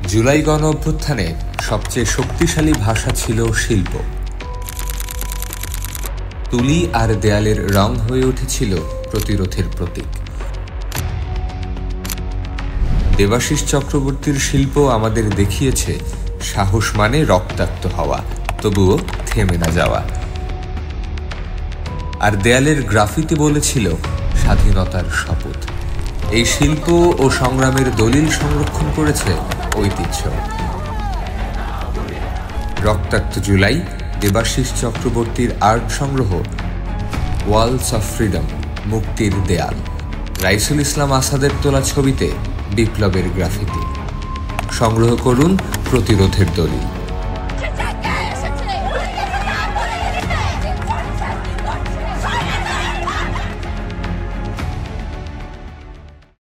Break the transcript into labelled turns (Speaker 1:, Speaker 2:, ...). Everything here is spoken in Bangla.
Speaker 1: জুলাই গণ অভ্যুত্থানে সবচেয়ে শক্তিশালী ভাষা ছিল শিল্প। তুলি আর দেয়ালের রং হয়ে উঠেছিল প্রতিরোধের প্রতীক। দেবাশিস চক্রবর্তীর শিল্প আমাদের দেখিয়েছে সাহস মানে রক্তাক্ত হওয়া, তবুও থেমে না যাওয়া। আর দেয়ালের গ্রাফিতি বলেছিল স্বাধীনতার শপথ। এই শিল্প ও সংগ্রামের দলিল সংরক্ষণ করেছে ঐতিহ্য। রক্তাক্ত জুলাই, দেবাশিস চক্রবর্তীর আর্ট সংগ্রহ, ওয়ালস অফ ফ্রিডম, মুক্তির দেয়াল, রাইসুল ইসলাম আসাদের তোলা ছবিতে বিপ্লবের গ্রাফিতি। সংগ্রহ করুন প্রতিরোধের দলিল।